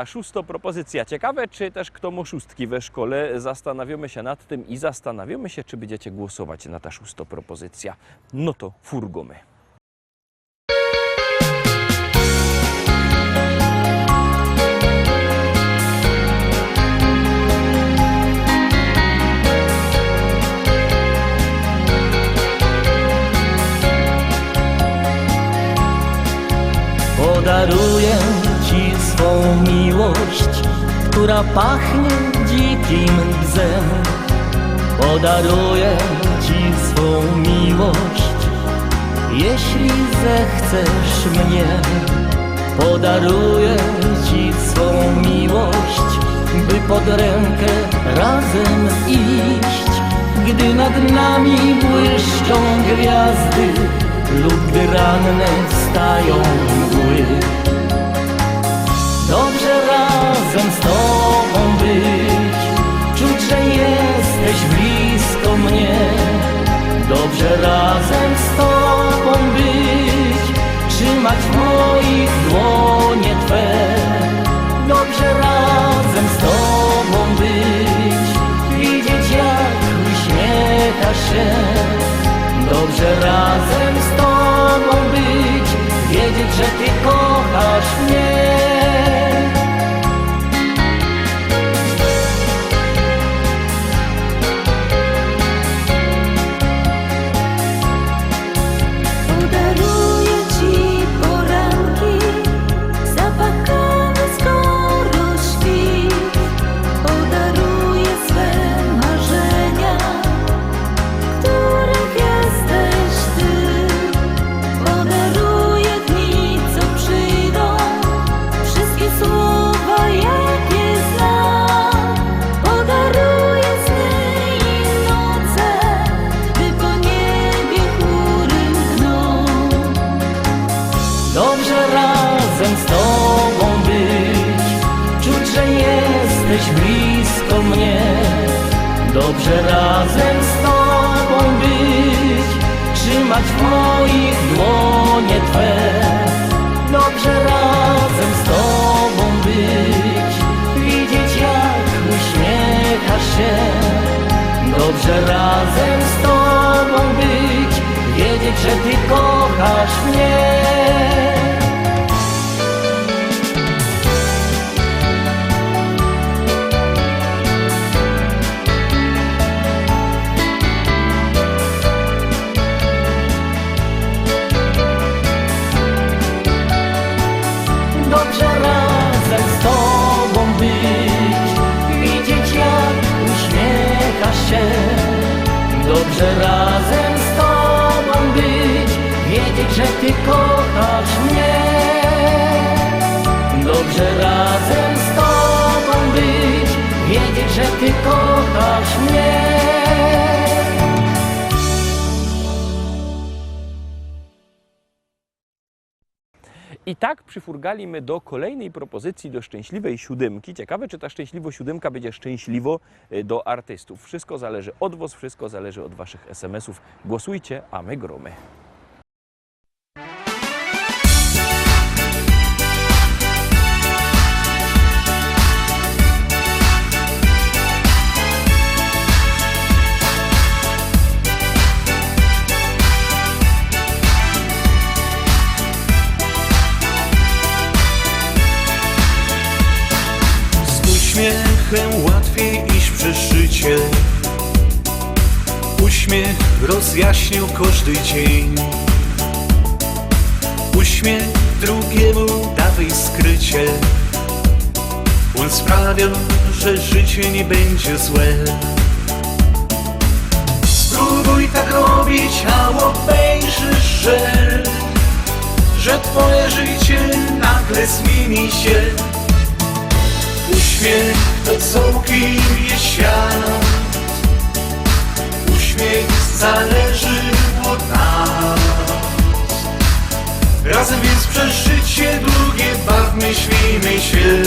Szósta propozycja. Ciekawe, czy też kto ma szóstki we szkole. Zastanawiamy się nad tym i zastanawiamy się, czy będziecie głosować na ta szósta propozycja. No to furgomy. Podaruję Ci swą miłość, która pachnie dzikim bzem. Podaruję Ci swą miłość, jeśli zechcesz mnie. Podaruję Ci swą miłość, by pod rękę razem iść, gdy nad nami błyszczą gwiazdy lub gdy ranne wstają mgły. Dobrze razem z Tobą być, czuć, że jesteś blisko mnie. Dobrze razem z Tobą być, trzymać w moich dłonie Twe. Dobrze razem z Tobą być, widzieć jak uśmiechasz się. Dobrze razem z Tobą być, wiedzieć, że Ty kochasz mnie. Podaruję Ci poranki, zapakane skoro świt. Podaruję swe marzenia, których jesteś Ty. Podaruję dni, co przyjdą, wszystkie słowa, jakie znam. Podaruję sny i noce, gdy po niebie chmury mgną. Dobrze razem z Tobą być, czuć, że jesteś blisko mnie. Dobrze razem z Tobą być, trzymać w moich dłonie Twe. Dobrze razem z Tobą być, widzieć jak uśmiechasz się. Dobrze razem z Tobą być, wiedzieć, że Ty kochasz mnie. Dobrze razem z Tobą być, widzieć jak uśmiechasz się. Dobrze razem z Tobą być, wiedzieć, że Ty kochasz mnie. Dobrze razem z Tobą być, wiedzieć, że Ty kochasz mnie. I tak przyfurgali do kolejnej propozycji, do szczęśliwej siódemki. Ciekawe, czy ta szczęśliwa siódemka będzie szczęśliwo do artystów. Wszystko zależy od Was, wszystko zależy od Waszych SMS-ów. Głosujcie, a my gromy. Uśmiechem łatwiej iść przez życie. Uśmiech rozjaśnił każdy dzień. Uśmiech drugiemu dawaj skrycie. On sprawia, że życie nie będzie złe. Spróbuj tak robić, a obejrzysz, że twoje życie nagle zmieni się. Uśmiech to całkiem jest świat. Uśmiech zależy od nas. Razem więc przez życie długie bawmy, śmiejmy się.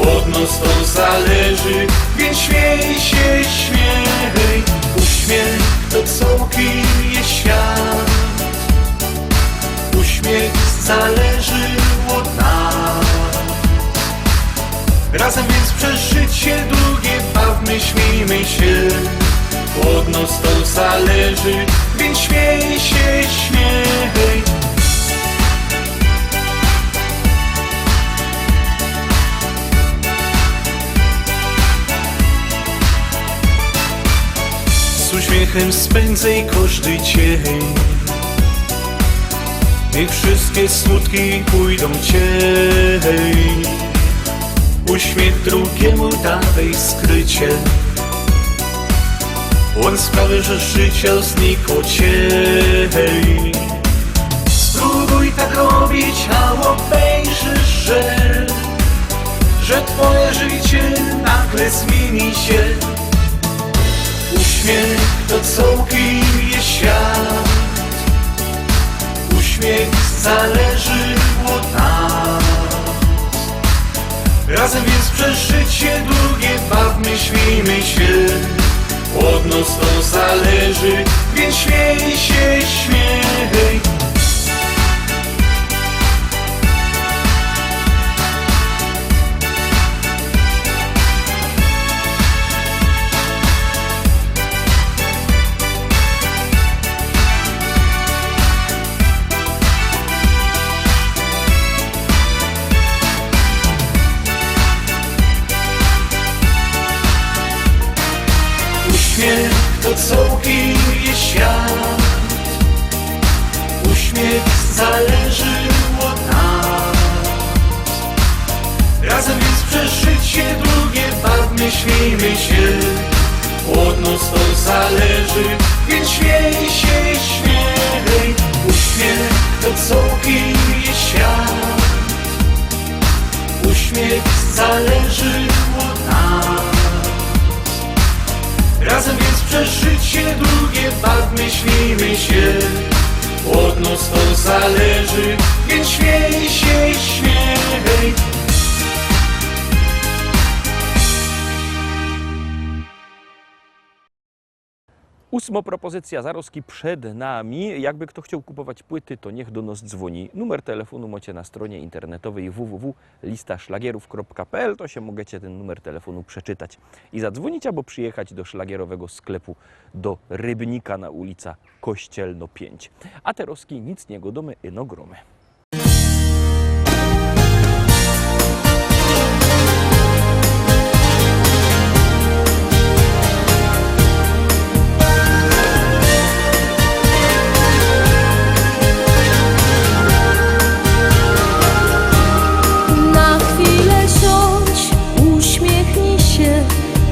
Od nas to zależy, więc śmiej się, śmiej. Uśmiech to całkiem jest świat. Uśmiech zależy od nas. Razem więc przez życie długie bawmy, śmiejmy się. Od nas to zależy, więc śmiej się, śmiej. Z uśmiechem spędzaj każdy dzień. Niech wszystkie smutki pójdą ciej. Uśmiech drugiemu dawaj skrycie. On sprawi, że życie znikło ciej. Spróbuj tak robić, a obejrzysz, że twoje życie nagle zmieni się. Uśmiech to całkiem jest świat. Uśmiech zależy od nas. Razem więc przez życie długie bawmy, śmiejmy się. Od nas to zależy, więc śmiej się, śmiej. Uśmiech to całkiem jest świat. Uśmiech zależy od nas. Razem więc przez życie długie bawmy, śmiejmy się. Od nas to zależy, więc śmiej się, śmiej. Uśmiech to całkiem jest świat. Uśmiech zależy od nas. Razem więc przez życie długie bawmy, śmiejmy się. Od nas to zależy, więc śmiej się, śmiej. Ósma propozycja Zaroski przed nami. Jakby kto chciał kupować płyty, to niech do nas dzwoni. Numer telefonu macie na stronie internetowej www.listaszlagierów.pl. To się możecie ten numer telefonu przeczytać i zadzwonić, albo przyjechać do szlagierowego sklepu do Rybnika na ulica Kościelno 5. A te roski nic nie godomy, ino gromy.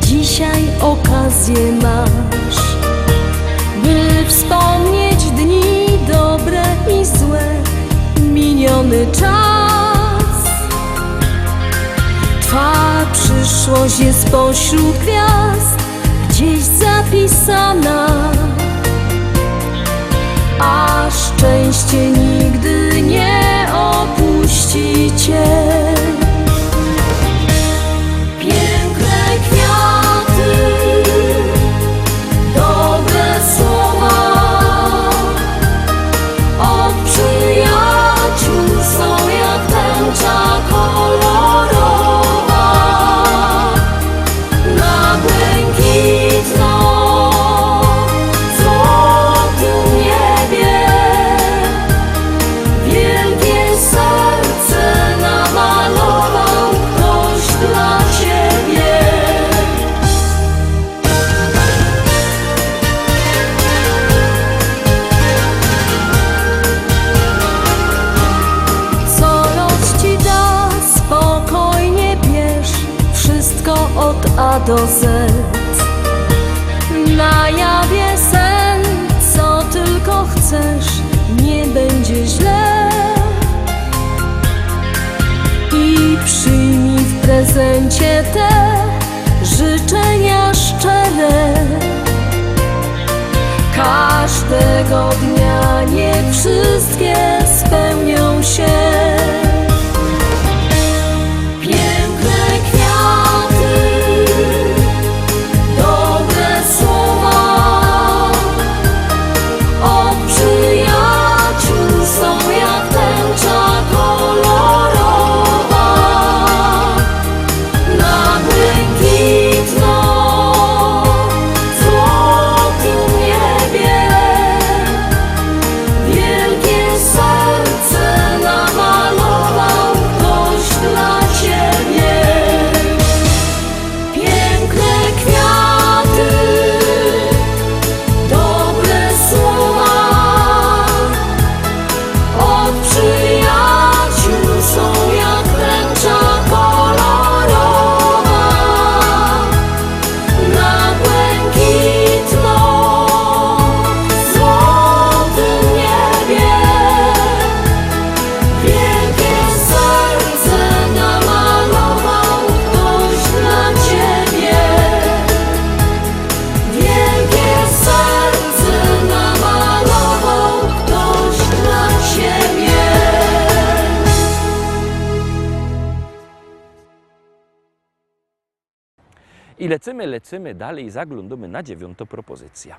Dzisiaj okazję masz, by wspomnieć dni dobre i złe, miniony czas. Twa przyszłość jest pośród gwiazd gdzieś zapisana, a szczęście nigdy nie opuści cię. Do Z. Na jawie sen, co tylko chcesz, nie będzie źle. I przyjmij w prezencie te życzenia szczere. Każdego dnia nie wszystkie spełnią się. I lecimy dalej, zaglądamy na 9. propozycja.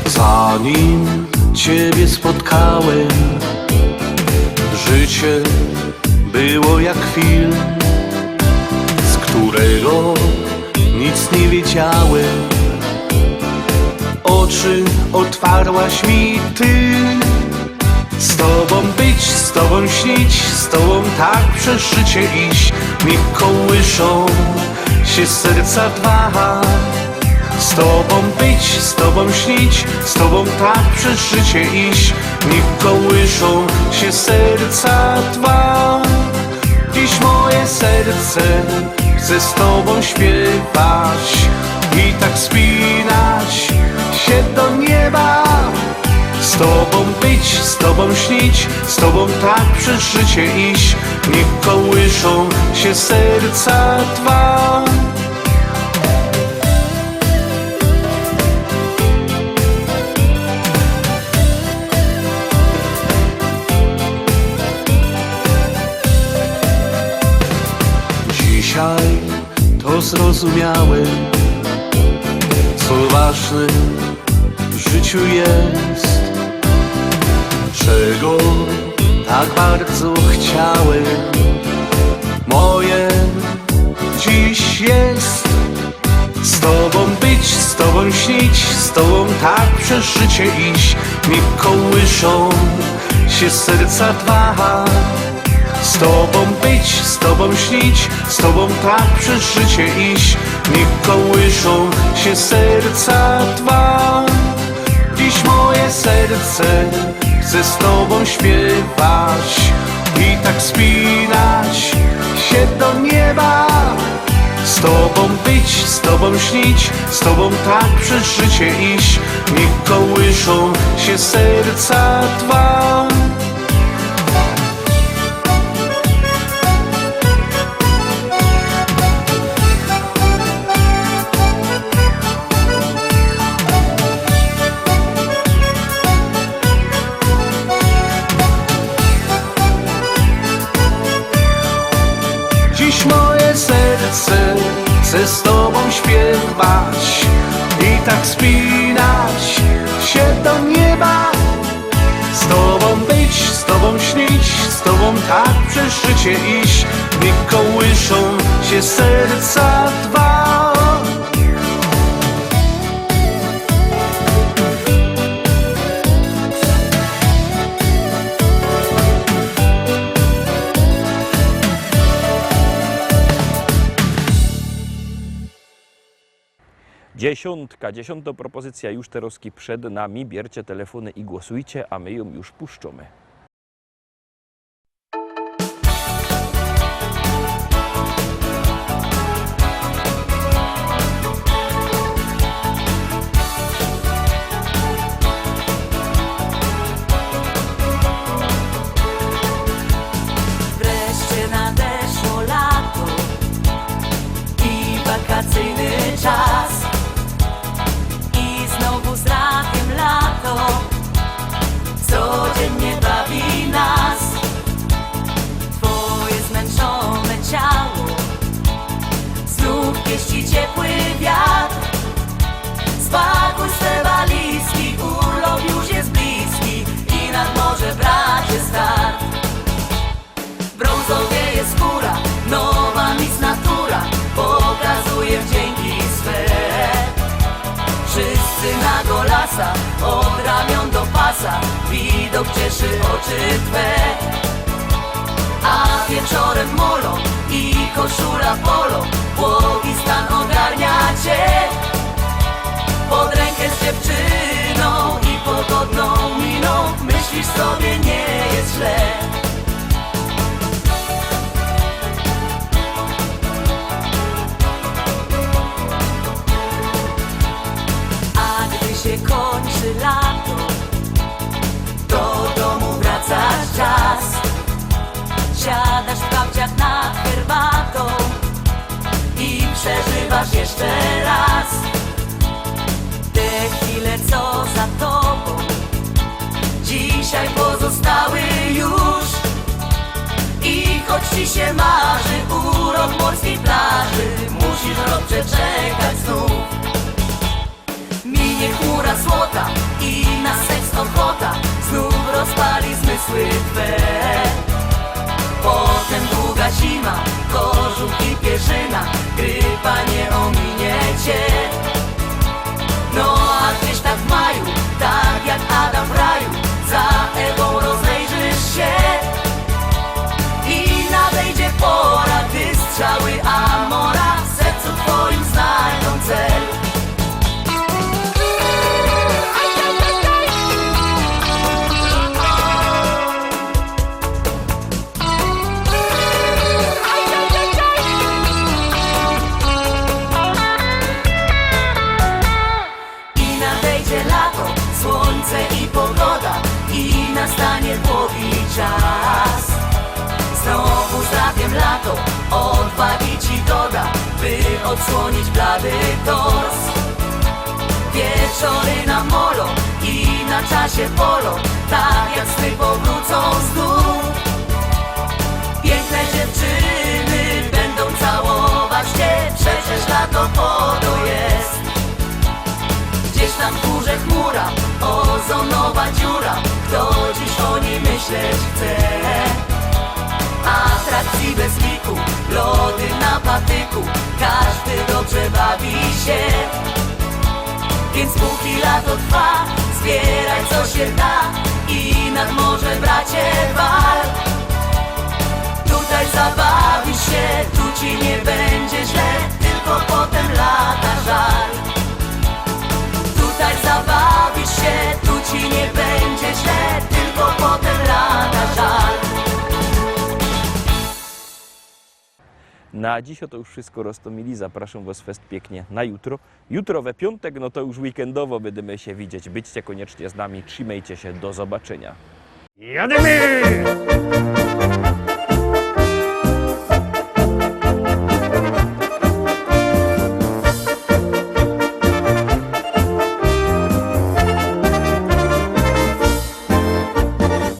Zanim Ciebie spotkałem, życie było jak film, z którego nic nie wiedziałem. Oczy otwarłaś mi Ty. Z Tobą być, z Tobą śnić, z Tobą tak przez życie iść. Niech kołyszą się serca dwa. Z Tobą być, z Tobą śnić, z Tobą tak przez życie iść. Niech kołyszą się serca dwa. Dziś moje serce chce z Tobą śpiewać i tak spinać się do nieba. Z Tobą być, z Tobą śnić, z Tobą tak przez życie iść. Niech kołyszą się serca dwa. Dzisiaj to zrozumiałem, co ważne w życiu jest, czego tak bardzo chciałem. Moje dziś jest. Z Tobą być, z Tobą śnić, z Tobą tak przez życie iść. Niech kołyszą się serca dwa. Z Tobą być, z Tobą śnić, z Tobą tak przez życie iść. Niech kołyszą się serca dwa. Dziś moje serce chce z Tobą śpiewać i tak spinać się do nieba. Z Tobą być, z Tobą śnić, z Tobą tak przez życie iść. Niech kołyszą się serca dwa. Dziś moje serce chce z Tobą śpiewać i tak spinać się do nieba. Z Tobą być, z Tobą śnić, z Tobą tak przez życie iść. Niech kołyszą się serca dwa. Dziesiąta propozycja już teraz przed nami. Bierzcie telefony i głosujcie, a my ją już puszczamy. Wreszcie nadeszło lato i wakacyjny czas. I znowu z rakiem lato codziennie bawi nas. Twoje zmęczone ciało znów pieści ciepły wiatr. Spakuj swe walizki, urlop już jest bliski i nad morze bracie start. Brązowieje skóra, nowa mis natura pokazuje wdzięki swe. Wszyscy na golasa, od ramion do pasa, widok cieszy oczy Twe. A wieczorem molo i koszula polo, błogi stan ogarnia Cię. Pod rękę z dziewczyną i pogodną miną, myślisz sobie nie jest źle. Się kończy lato, do domu wraca czas. przeżywasz jeszcze raz te chwile, co za tobą dzisiaj pozostały już. I choć ci się marzy urok morskiej plaży, musisz rok przeczekać znów. Minie chmura złota i na seks ochota znów rozpali zmysły twe. Potem długa zima, kożuch i pierzyna, grypa nie ominie cię. No a gdzieś tak w maju, tak jak Adam w raju, za Ewą rozejrzysz się. I nadejdzie pora, gdy strzały Amora w sercu twoim znajdą cel. I nadejdzie lato, słońce i pogoda, i nastanie długi czas. Znowu z rakiem lato, odwagi ci doda, by odsłonić blady tors. Wieczory na molo i na czasie polo, tak jak sny powrócą znów. Piękne dziewczyny będą całować cię, przecież lato po to jest. Gdzieś tam w górze chmura, ozonowa dziura, kto dziś o niej myśleć chce? Atrakcji bez liku, lody na patyku, każdy dobrze bawi się. Więc póki lato trwa, zbieraj co się da i nad morze bracie wal. Tutaj zabawisz się, tu ci nie będzie źle, tylko potem lata żal. Tutaj zabawisz się, tu ci nie będzie źle, tylko potem lata żal. Na dziś to już wszystko, Roztomili. Zapraszam Was fest pięknie na jutro. Jutro we piątek, no to już weekendowo będziemy się widzieć. Byćcie koniecznie z nami, trzymajcie się, do zobaczenia. Jadymy!